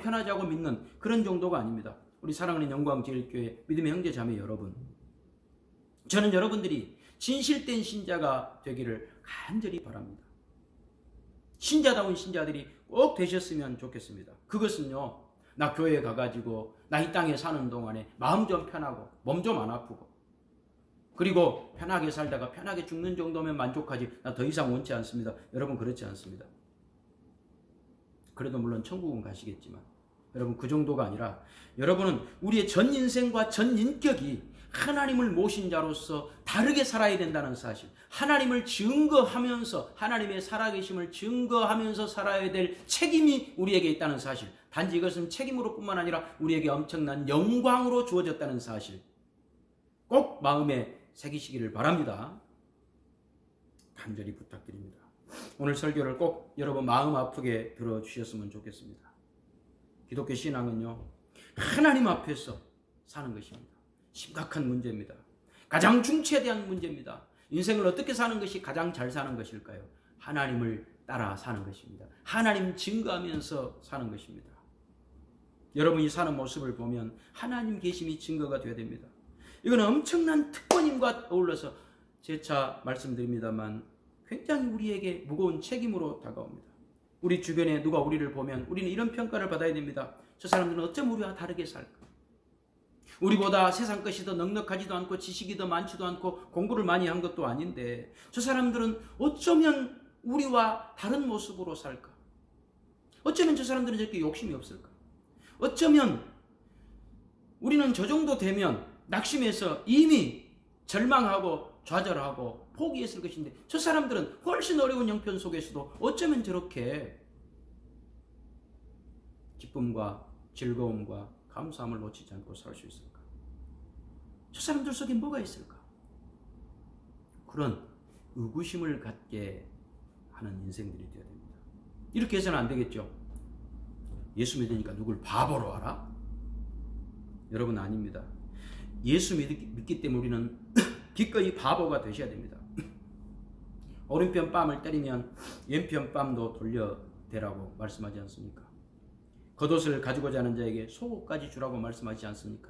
편하자고 믿는 그런 정도가 아닙니다. 우리 사랑하는 영광제일교회 믿음의 형제 자매 여러분, 저는 여러분들이 진실된 신자가 되기를 간절히 바랍니다. 신자다운 신자들이 꼭 되셨으면 좋겠습니다. 그것은요, 나 교회에 가가지고 나 이 땅에 사는 동안에 마음 좀 편하고 몸 좀 안 아프고 그리고 편하게 살다가 편하게 죽는 정도면 만족하지, 나 더 이상 원치 않습니다. 여러분, 그렇지 않습니다. 그래도 물론 천국은 가시겠지만 여러분, 그 정도가 아니라 여러분은 우리의 전 인생과 전 인격이 하나님을 모신 자로서 다르게 살아야 된다는 사실, 하나님을 증거하면서 하나님의 살아계심을 증거하면서 살아야 될 책임이 우리에게 있다는 사실, 단지 이것은 책임으로 뿐만 아니라 우리에게 엄청난 영광으로 주어졌다는 사실 꼭 마음에 새기시기를 바랍니다. 간절히 부탁드립니다. 오늘 설교를 꼭 여러분 마음 아프게 들어주셨으면 좋겠습니다. 기독교 신앙은요, 하나님 앞에서 사는 것입니다. 심각한 문제입니다. 가장 중차대한 문제입니다. 인생을 어떻게 사는 것이 가장 잘 사는 것일까요? 하나님을 따라 사는 것입니다. 하나님 증거하면서 사는 것입니다. 여러분이 사는 모습을 보면 하나님 계심이 증거가 되어야 됩니다. 이건 엄청난 특권임과 어울러서 재차 말씀드립니다만 굉장히 우리에게 무거운 책임으로 다가옵니다. 우리 주변에 누가 우리를 보면 우리는 이런 평가를 받아야 됩니다. 저 사람들은 어쩜 우리와 다르게 살까? 우리보다 세상 것이 더 넉넉하지도 않고 지식이 더 많지도 않고 공부를 많이 한 것도 아닌데 저 사람들은 어쩌면 우리와 다른 모습으로 살까? 어쩌면 저 사람들은 저렇게 욕심이 없을까? 어쩌면 우리는 저 정도 되면 낙심해서 이미 절망하고 좌절하고 포기했을 것인데 저 사람들은 훨씬 어려운 형편 속에서도 어쩌면 저렇게 기쁨과 즐거움과 감사함을 놓치지 않고 살 수 있을까? 저 사람들 속에 뭐가 있을까? 그런 의구심을 갖게 하는 인생들이 되어야 됩니다. 이렇게 해서는 안 되겠죠. 예수 믿으니까 누굴 바보로 알아? 여러분, 아닙니다. 예수 믿기 때문에 우리는 기꺼이 바보가 되셔야 됩니다. 오른편 뺨을 때리면 왼편 뺨도 돌려대라고 말씀하지 않습니까? 겉옷을 가지고자 하는 자에게 속옷까지 주라고 말씀하지 않습니까?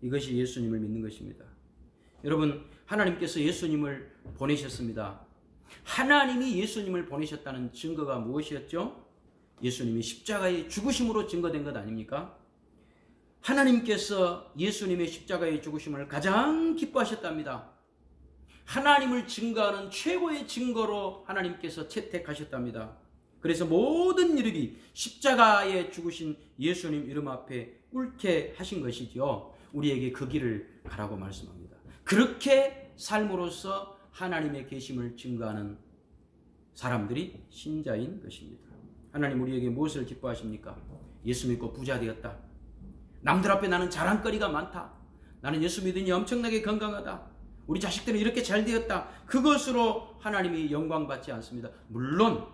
이것이 예수님을 믿는 것입니다. 여러분, 하나님께서 예수님을 보내셨습니다. 하나님이 예수님을 보내셨다는 증거가 무엇이었죠? 예수님이 십자가의 죽으심으로 증거된 것 아닙니까? 하나님께서 예수님의 십자가의 죽으심을 가장 기뻐하셨답니다. 하나님을 증거하는 최고의 증거로 하나님께서 채택하셨답니다. 그래서 모든 이름이 십자가에 죽으신 예수님 이름 앞에 꿇게 하신 것이죠. 우리에게 그 길을 가라고 말씀합니다. 그렇게 삶으로써 하나님의 계심을 증거하는 사람들이 신자인 것입니다. 하나님 우리에게 무엇을 기뻐하십니까? 예수 믿고 부자 되었다. 남들 앞에 나는 자랑거리가 많다. 나는 예수 믿으니 엄청나게 건강하다. 우리 자식들은 이렇게 잘 되었다. 그것으로 하나님이 영광받지 않습니다. 물론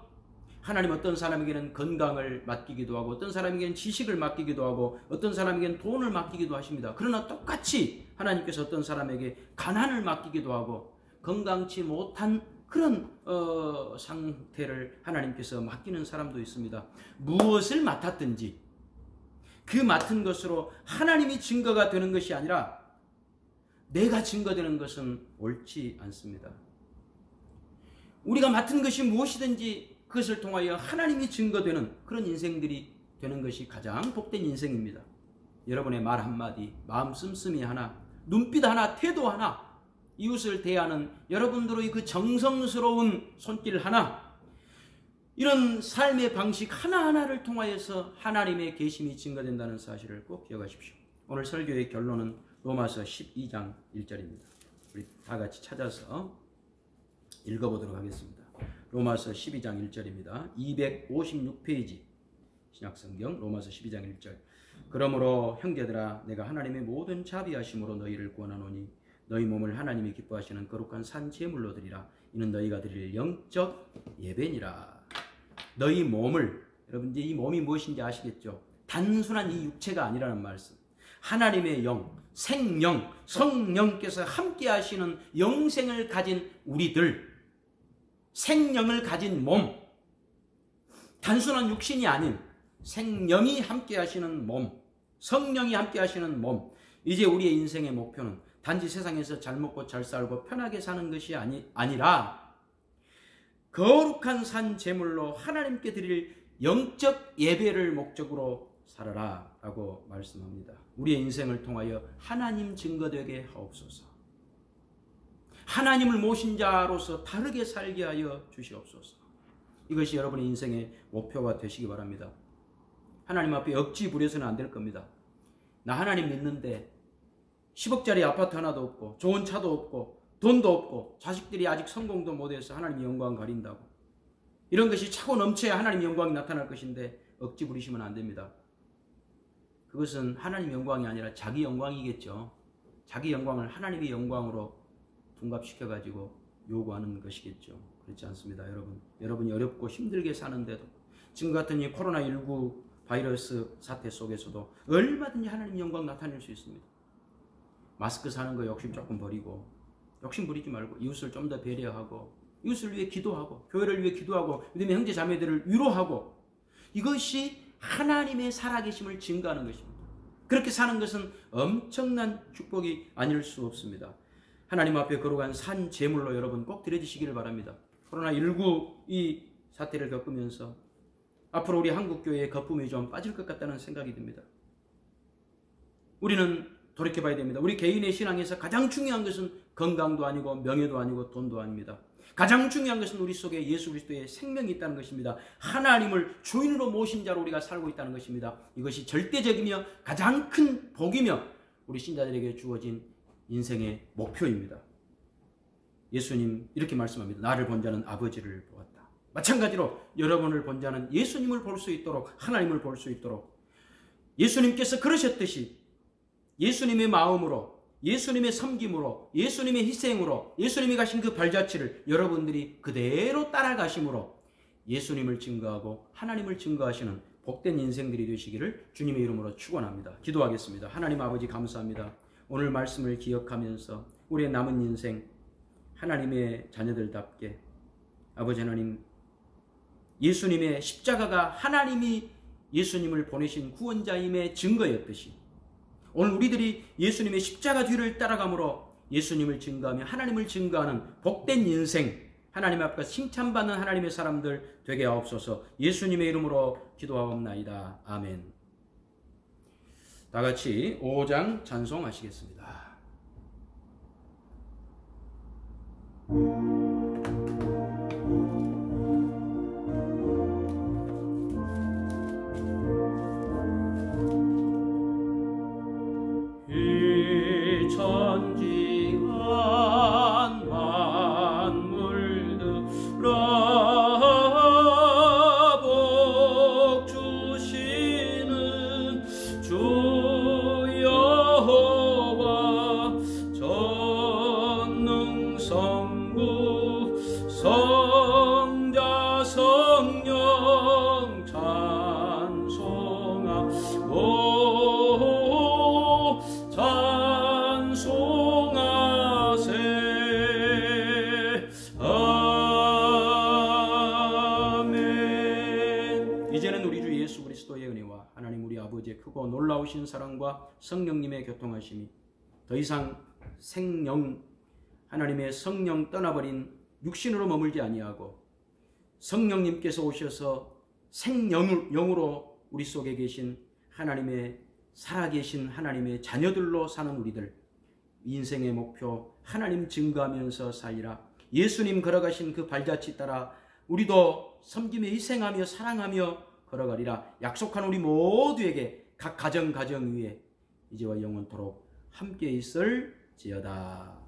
하나님 어떤 사람에게는 건강을 맡기기도 하고 어떤 사람에게는 지식을 맡기기도 하고 어떤 사람에게는 돈을 맡기기도 하십니다. 그러나 똑같이 하나님께서 어떤 사람에게 가난을 맡기기도 하고 건강치 못한 그런 상태를 하나님께서 맡기는 사람도 있습니다. 무엇을 맡았든지 그 맡은 것으로 하나님이 증거가 되는 것이 아니라 내가 증거되는 것은 옳지 않습니다. 우리가 맡은 것이 무엇이든지 그것을 통하여 하나님이 증거되는 그런 인생들이 되는 것이 가장 복된 인생입니다. 여러분의 말 한마디, 마음 씀씀이 하나, 눈빛 하나, 태도 하나, 이웃을 대하는 여러분들의 그 정성스러운 손길 하나, 이런 삶의 방식 하나하나를 통하여서 하나님의 계심이 증거된다는 사실을 꼭 기억하십시오. 오늘 설교의 결론은 로마서 12장 1절입니다. 우리 다 같이 찾아서 읽어보도록 하겠습니다. 로마서 12장 1절입니다. 256페이지 신약성경 로마서 12장 1절. 그러므로 형제들아 내가 하나님의 모든 자비하심으로 너희를 구원하노니 너희 몸을 하나님이 기뻐하시는 거룩한 산 제물로 드리라. 이는 너희가 드릴 영적 예배니라. 너희 몸을, 여러분 이제 이 몸이 무엇인지 아시겠죠? 단순한 이 육체가 아니라는 말씀. 하나님의 영, 생영, 성령께서 함께 하시는 영생을 가진 우리들, 생명을 가진 몸, 단순한 육신이 아닌 생명이 함께 하시는 몸, 성령이 함께 하시는 몸. 이제 우리의 인생의 목표는 단지 세상에서 잘 먹고 잘 살고 편하게 사는 것이 아니라 거룩한 산 제물로 하나님께 드릴 영적 예배를 목적으로 살아라 라고 말씀합니다. 우리의 인생을 통하여 하나님 증거되게 하옵소서. 하나님을 모신 자로서 다르게 살게 하여 주시옵소서. 이것이 여러분의 인생의 목표가 되시기 바랍니다. 하나님 앞에 억지 부려서는 안 될 겁니다. 나 하나님 믿는데 10억짜리 아파트 하나도 없고 좋은 차도 없고 돈도 없고 자식들이 아직 성공도 못해서 하나님의 영광 가린다고. 이런 것이 차고 넘쳐야 하나님의 영광이 나타날 것인데 억지 부리시면 안 됩니다. 그것은 하나님의 영광이 아니라 자기 영광이겠죠. 자기 영광을 하나님의 영광으로 둔갑시켜가지고 요구하는 것이겠죠. 그렇지 않습니다, 여러분. 여러분이 어렵고 힘들게 사는데도 지금 같은 이 코로나19 바이러스 사태 속에서도 얼마든지 하나님 영광 나타낼 수 있습니다. 마스크 사는 거 욕심 조금 버리고, 욕심 부리지 말고 이웃을 좀 더 배려하고, 이웃을 위해 기도하고, 교회를 위해 기도하고, 믿음의 형제 자매들을 위로하고, 이것이 하나님의 살아계심을 증거하는 것입니다. 그렇게 사는 것은 엄청난 축복이 아닐 수 없습니다. 하나님 앞에 거룩한 산 제물로 여러분 꼭 드려지시기를 바랍니다. 코로나19 이 사태를 겪으면서 앞으로 우리 한국교회의 거품이 좀 빠질 것 같다는 생각이 듭니다. 우리는 돌이켜봐야 됩니다. 우리 개인의 신앙에서 가장 중요한 것은 건강도 아니고 명예도 아니고 돈도 아닙니다. 가장 중요한 것은 우리 속에 예수 그리스도의 생명이 있다는 것입니다. 하나님을 주인으로 모신 자로 우리가 살고 있다는 것입니다. 이것이 절대적이며 가장 큰 복이며 우리 신자들에게 주어진 인생의 목표입니다. 예수님 이렇게 말씀합니다. 나를 본 자는 아버지를 보았다. 마찬가지로 여러분을 본 자는 예수님을 볼 수 있도록, 하나님을 볼 수 있도록 예수님께서 그러셨듯이 예수님의 마음으로, 예수님의 섬김으로, 예수님의 희생으로, 예수님이 가신 그 발자취를 여러분들이 그대로 따라가심으로 예수님을 증거하고 하나님을 증거하시는 복된 인생들이 되시기를 주님의 이름으로 축원합니다. 기도하겠습니다. 하나님 아버지 감사합니다. 오늘 말씀을 기억하면서 우리의 남은 인생 하나님의 자녀들답게 아버지 하나님, 예수님의 십자가가 하나님이 예수님을 보내신 구원자임의 증거였듯이 오늘 우리들이 예수님의 십자가 뒤를 따라가므로 예수님을 증거하며 하나님을 증거하는 복된 인생, 하나님 앞에서 칭찬받는 하나님의 사람들 되게 하옵소서. 예수님의 이름으로 기도하옵나이다. 아멘. 다 같이 5장 찬송하시겠습니다. 크고 놀라우신 사랑과 성령님의 교통하심이 더 이상 생령, 하나님의 성령 떠나버린 육신으로 머물지 아니하고 성령님께서 오셔서 생영으로 우리 속에 계신 하나님의 살아계신 하나님의 자녀들로 사는 우리들, 인생의 목표 하나님 증거하면서 살리라. 예수님 걸어가신 그 발자취 따라 우리도 섬김에 희생하며 사랑하며 걸어가리라. 약속한 우리 모두에게 각 가정 위에 이제와 영원토록 함께 있을지어다.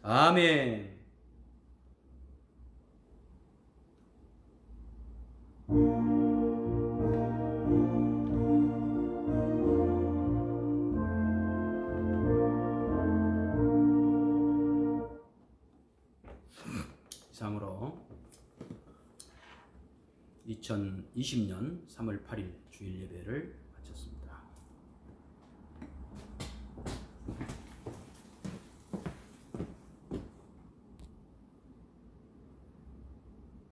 아멘. 이상으로 2020년 3월 8일 주일 예배를